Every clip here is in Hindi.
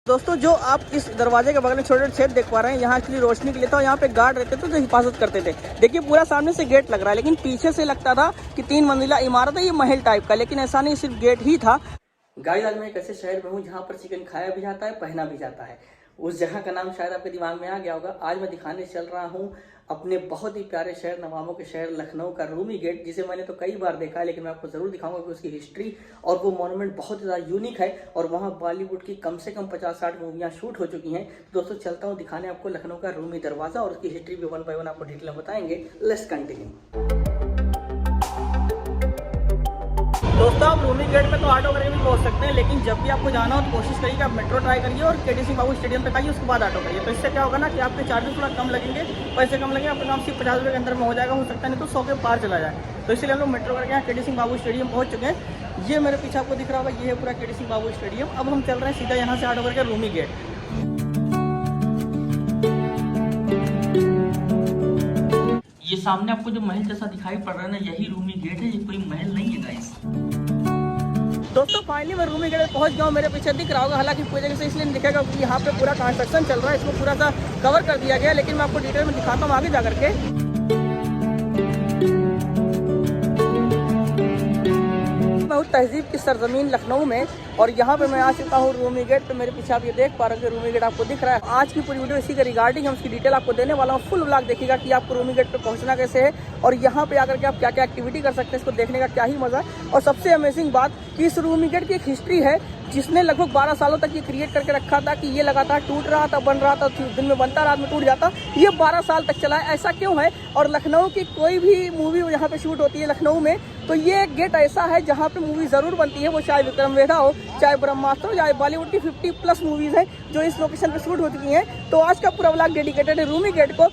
दोस्तों जो आप इस दरवाजे के बगल में छोटे छोटे छेद देख पा रहे हैं, यहाँ एक्चुअली रोशनी के लिए था। यहाँ पे गार्ड रहते थे जो हिफाजत करते थे। देखिए पूरा सामने से गेट लग रहा है, लेकिन पीछे से लगता था कि 3 मंजिला इमारत है, ये महल टाइप का, लेकिन ऐसा नहीं, सिर्फ गेट ही था। गाइस, आज मैं एक ऐसे शहर में हूँ जहाँ पर चिकन खाया भी जाता है, पहना भी जाता है। उस जगह का नाम शायद आपके दिमाग में आ गया होगा। आज मैं दिखाने चल रहा हूँ अपने बहुत ही प्यारे शहर, नवाबों के शहर लखनऊ का रूमी गेट, जिसे मैंने तो कई बार देखा है, लेकिन मैं आपको जरूर दिखाऊंगा कि उसकी हिस्ट्री और वो मॉन्यूमेंट बहुत ही ज़्यादा यूनिक है। और वहाँ बॉलीवुड की कम से कम 50-60 मूवियाँ शूट हो चुकी हैं। दोस्तों चलता हूँ दिखाने आपको लखनऊ का रूमी दरवाज़ा, और उसकी हिस्ट्री भी 1 बाय 1 आपको डिटेल में बताएंगे। Let's continue. दोस्तों आप रूमी गेट पे तो ऑटो करके भी पहुंच सकते हैं, लेकिन जब भी आपको जाना हो तो कोशिश करिए कि आप मेट्रो ट्राई करिए और केडी सिंह बाबू स्टेडियम तक आइए, उसके बाद ऑटो करिए। तो इससे क्या होगा ना कि आपके चार्जेस थोड़ा कम लगेंगे, पैसे कम लगेंगे, आपका काम सिर्फ 50 रुपये के अंदर में हो जाएगा। हो सकता है नहीं तो 100 के पार चला जाए। तो इसलिए हम लोग मेट्रो करके यहाँ केडी सिंह बाबू स्टेडियम पहुँच चुके हैं। ये मेरे पीछे आपको दिख रहा होगा, ये है पूरा केडी सिंह बाबू स्टेडियम। अब हम चल रहे हैं सीधा यहाँ से ऑटो करके रूमी गेट। ये सामने आपको जो महल जैसा दिखाई पड़ रहा है ना, यही रूमी गेट है, ये कोई महल नहीं है गाइस। दोस्तों फाइनली मैं रूमी गेट पहुंच गया हूँ। मेरे पीछे दिख रहा होगा, हालांकि पूरी जगह से इसलिए नहीं दिखेगा क्योंकि यहाँ पे पूरा कंस्ट्रक्शन चल रहा है, इसको पूरा सा कवर कर दिया गया है, लेकिन मैं आपको डिटेल में दिखाता हूँ आगे जा करके। मैं हूँ तहजीब की सरजमीन लखनऊ में, और यहाँ पे मैं आ चुका हूँ रूमी गेट पे। मेरे पीछे आप ये देख पा रहे हो, रूमी गेट आपको दिख रहा है। आज की पूरी वीडियो इसी के रिगार्डिंग हम उसकी डिटेल आपको देने वाला हूँ। फुल व्लॉग देखिएगा कि आपको रूमी गेट पे पहुँचना कैसे है, और यहाँ पे आकर के आप क्या क्या एक्टिविटी कर सकते हैं, इसको देखने का क्या ही मजा है। और सबसे अमेजिंग बात कि इस रूमी गेट की एक हिस्ट्री है, जिसने लगभग 12 सालों तक ये क्रिएट करके रखा था कि ये लगातार टूट रहा था, बन रहा था, दिन में बनता, रात में टूट जाता। ये 12 साल तक चला है। ऐसा क्यों है? और लखनऊ की कोई भी मूवी यहाँ पे शूट होती है लखनऊ में, तो ये एक गेट ऐसा है जहाँ पे मूवी जरूर बनती है, वो चाहे विक्रम वेधा हो, चाहे ब्रह्मास्त्र हो, चाहे बॉलीवुड की 50+ मूवीज है जो इस लोकेशन पे शूट हो चुकी हैं। तो आज का पूरा व्लॉग डेडिकेटेड है रूमी गेट को।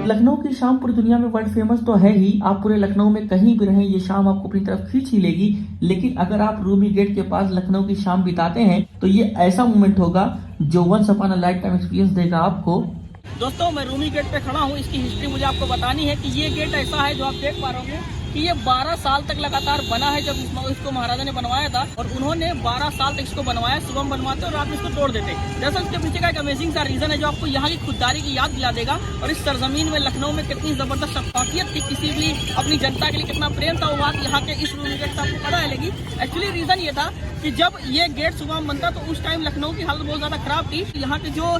लखनऊ की शाम पूरी दुनिया में वर्ल्ड फेमस तो है ही। आप पूरे लखनऊ में कहीं भी रहें, ये शाम आपको अपनी तरफ खींच ही लेगी। लेकिन अगर आप रूमी गेट के पास लखनऊ की शाम बिताते हैं तो ये ऐसा मोमेंट होगा जो once upon a lifetime experience देगा आपको। दोस्तों मैं रूमी गेट पे खड़ा हूँ। इसकी हिस्ट्री मुझे आपको बतानी है कि ये गेट ऐसा है जो आप देख पा रहे होंगे कि ये 12 साल तक लगातार बना है। जब इसको महाराजा ने बनवाया था, और उन्होंने 12 साल तक इसको बनवाया। सुबह में बनवाते और रात में इसको तोड़ देते। दरअसल इसके पीछे का एक अमेजिंग सा रीजन है जो आपको यहाँ की खुददारी की याद दिला देगा, और इस सरजमीन में लखनऊ में कितनी जबरदस्त शफाफियत थी, किसी भी अपनी जनता के लिए कितना प्रेम था, वो बात यहाँ के इस रूमी गेट से आपको पता चलेगी। एक्चुअली रीजन ये था कि जब ये गेट सुबह में बनता तो उस टाइम लखनऊ की हालत बहुत ज्यादा खराब थी। यहाँ के जो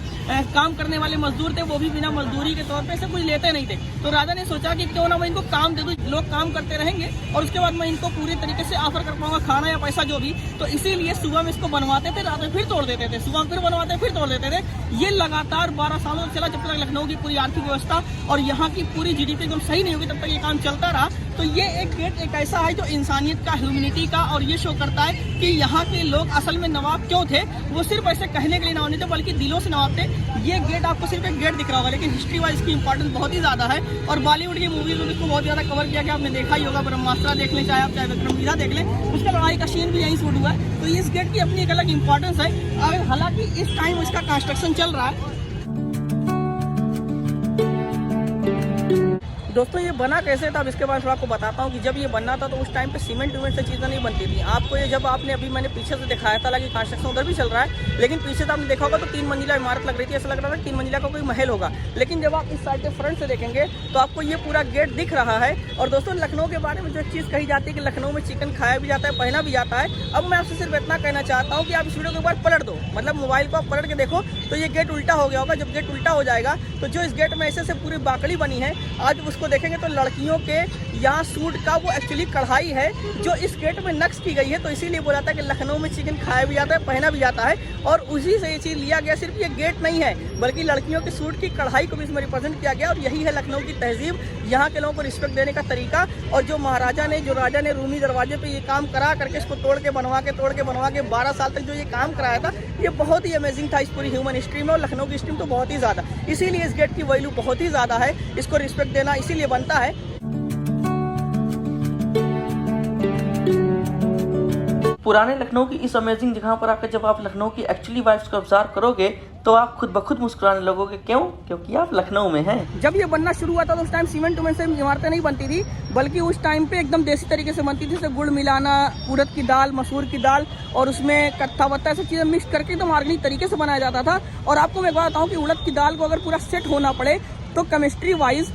काम करने वाले मजदूर थे वो भी बिना मजदूरी के तौर पे से कुछ लेते नहीं थे। तो राजा ने सोचा कि क्यों ना मैं इनको काम दे दूं, लोग काम करते रहेंगे और उसके बाद मैं इनको पूरी तरीके से ऑफर कर पाऊंगा, खाना या पैसा जो भी। तो इसीलिए सुबह में इसको बनवाते थे, रात में फिर तोड़ देते थे, सुबह में फिर बनवाते फिर तोड़ देते थे। ये लगातार 12 सालों तक चला, जब तक लखनऊ की पूरी आर्थिक व्यवस्था और यहाँ की पूरी जीडीपी एकदम सही नहीं होगी, तब तक ये काम चलता रहा। तो ये एक गेट एक ऐसा है जो इंसानियत का, ह्यूमैनिटी का, और ये शो करता है कि यहाँ के लोग असल में नवाब क्यों थे। वो सिर्फ ऐसे कहने के लिए नवाब नहीं थे, बल्कि दिलों से नवाब थे। ये गेट आपको सिर्फ एक गेट दिख रहा होगा, लेकिन हिस्ट्री वाइज इसकी इंपॉर्टेंस बहुत ही ज्यादा है। और बॉलीवुड की मूवीज में इसको बहुत ज्यादा कवर किया गया, आपने देखा ही होगा। ब्रह्मास्त्र देख लें, चाहे आप चाहे विक्रम वेधा देख लें, उसका लड़ाई का सीन भी यहीं शूट हुआ है। तो इस गेट की अपनी एक अलग इंपॉर्टेंस है। हालांकि इस टाइम इसका कंस्ट्रक्शन चल रहा है। दोस्तों ये बना कैसे था, अब इसके बारे में आपको बताता हूँ कि जब ये बनना था तो उस टाइम पे सीमेंट से चीज़ें नहीं बनती थी। आपको ये जब आपने अभी मैंने पीछे से दिखाया था, हालांकि कंस्ट्रक्शन उधर भी चल रहा है, लेकिन पीछे से आपने देखा होगा तो 3 मंजिला इमारत लग रही थी। ऐसा लग रहा था 3 मंजिला का कोई महल होगा। लेकिन जब आप इस साइड के फ्रंट से देखेंगे तो आपको ये पूरा गेट दिख रहा है। और दोस्तों लखनऊ के बारे में जो चीज़ कही जाती है कि लखनऊ में चिकन खाया भी जाता है, पहना भी जाता है। अब मैं आपसे सिर्फ इतना कहना चाहता हूँ कि आप इस वीडियो को एक बार पलट दो, मतलब मोबाइल को आप पलट के देखो तो ये गेट उल्टा हो गया होगा। जब गेट उल्टा हो जाएगा तो जो इस गेट में ऐसे से पूरी बाकड़ी बनी है, आज उसको देखेंगे तो लड़कियों के यहाँ सूट का वो एक्चुअली कढ़ाई है जो इस गेट में नक्श की गई है। तो इसीलिए बोला था कि लखनऊ में चिकन खाया भी जाता है, पहना भी जाता है, और उसी से ये चीज़ लिया गया। सिर्फ ये गेट नहीं है, बल्कि लड़कियों के सूट की कढ़ाई को भी इसमें रिप्रेजेंट किया गया। और यही है लखनऊ की तहजीब, यहाँ के लोगों को रिस्पेक्ट देने का तरीका। और जो महाराजा ने, जो राजा ने रूमी दरवाजे पे ये काम करा करके, इसको तोड़ के बनवा के 12 साल तक जो ये काम कराया था, ये बहुत ही अमेजिंग था इस पूरी ह्यूमन हिस्ट्री में। और लखनऊ की हिस्ट्री में तो बहुत ही ज़्यादा, इसीलिए इस गेट की वैल्यू बहुत ही ज़्यादा है। इसको रिस्पेक्ट देना इसीलिए बनता है। पुराने लखनऊ की इस अमेजिंग जगह पर आकर जब आप लखनऊ की एक्चुअली वाइब्स को ऑब्जर्व करोगे तो आप खुद ब खुद मुस्कुराने लगोगे। क्यों? क्योंकि आप लखनऊ में हैं। जब ये बनना शुरू हुआ था तो उस टाइम सीमेंट उमेंट से इमारतें नहीं बनती थी, बल्कि उस टाइम पे एकदम देसी तरीके से बनती थी। जैसे गुड़ मिलाना, उड़द की दाल, मसूर की दाल और उसमें कत्था वत्ता ऐसी चीज़ें मिक्स करके एकदम ऑर्गेनिक तरीके से बनाया जाता था। और आपको मैं बताता हूँ कि उड़द की दाल को अगर पूरा सेट होना पड़े तो केमिस्ट्री वाइज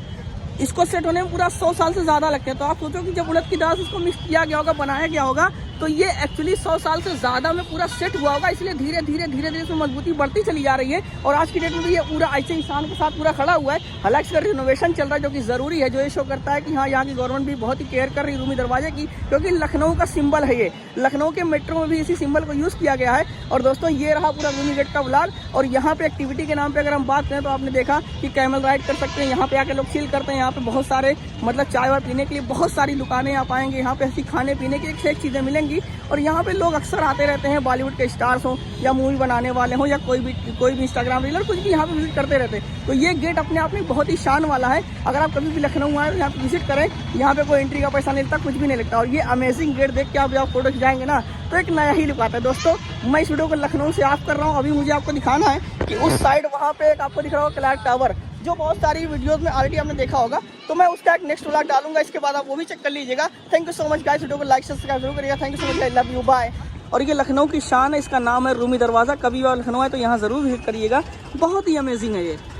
इसको सेट होने में पूरा 100 साल से ज़्यादा लगते हैं। तो आप सोचो कि जब उड़द की दाल से इसको मिक्स किया गया होगा, बनाया गया होगा, तो ये एक्चुअली 100 साल से ज़्यादा में पूरा सेट हुआ होगा। इसलिए धीरे धीरे इसमें मजबूती बढ़ती चली जा रही है। और आज की डेट में भी ये पूरा ऐसे इंसान के साथ पूरा खड़ा हुआ है। हालांकि इसका रिनोवेशन चल रहा है जो कि ज़रूरी है, जो ये शो करता है कि हाँ, यहाँ की गवर्नमेंट भी बहुत ही केयर कर रही है रूमी दरवाजे की, क्योंकि लखनऊ का सिंबल है ये। लखनऊ के मेट्रो में भी इसी सिंबल को यूज़ किया गया है। और दोस्तों, ये रहा पूरा रूमी गेट का व्लॉग। और यहाँ पे एक्टिविटी के नाम पे अगर हम बात करें तो आपने देखा कि कैमल राइड कर सकते हैं, यहाँ पे आके लोग चिल करते हैं। यहाँ पे बहुत सारे मतलब चाय वाय पीने के लिए बहुत सारी दुकानें आप आएंगे, यहाँ पे ऐसी खाने पीने की एक से एक चीज़ें मिलेंगी। और यहाँ पे लोग अक्सर आते रहते हैं, बॉलीवुड के स्टार्स हों या मूवी बनाने वाले हों या कोई भी इंस्टाग्राम रीलर कुछ भी यहाँ पे विजिट करते रहते हैं। तो ये गेट अपने आप में बहुत ही शान वाला है। अगर आप कभी भी लखनऊ आए तो यहाँ पे विजिट करें। यहाँ पे कोई एंट्री का पैसा नहीं लगता, कुछ भी नहीं लगता। और ये अमेजिंग गेट देख के आप जब फोटो खिंचाएंगे ना तो एक नया ही लुक आता है। दोस्तों, मैं इस वीडियो को लखनऊ से ऑफ कर रहा हूँ। अभी मुझे आपको दिखाना है कि उस साइड वहाँ पे एक आपको दिख रहा होगा क्लॉक टावर, जो बहुत सारी वीडियोस में ऑलरेडी आपने देखा होगा। तो मैं उसका एक नेक्स्ट व्लॉग डालूंगा, इसके बाद आप वो भी चेक कर लीजिएगा। Thank you so much guys, video को लाइक सब्सक्राइब जरूर करिएगा। Thank you so much, I love you, bye. और ये लखनऊ की शान है, इसका नाम है रूमी दरवाज़ा। कभी भी आप लखनऊ आए तो यहाँ ज़रूर विजिट करिएगा, बहुत ही अमेजिंग है ये।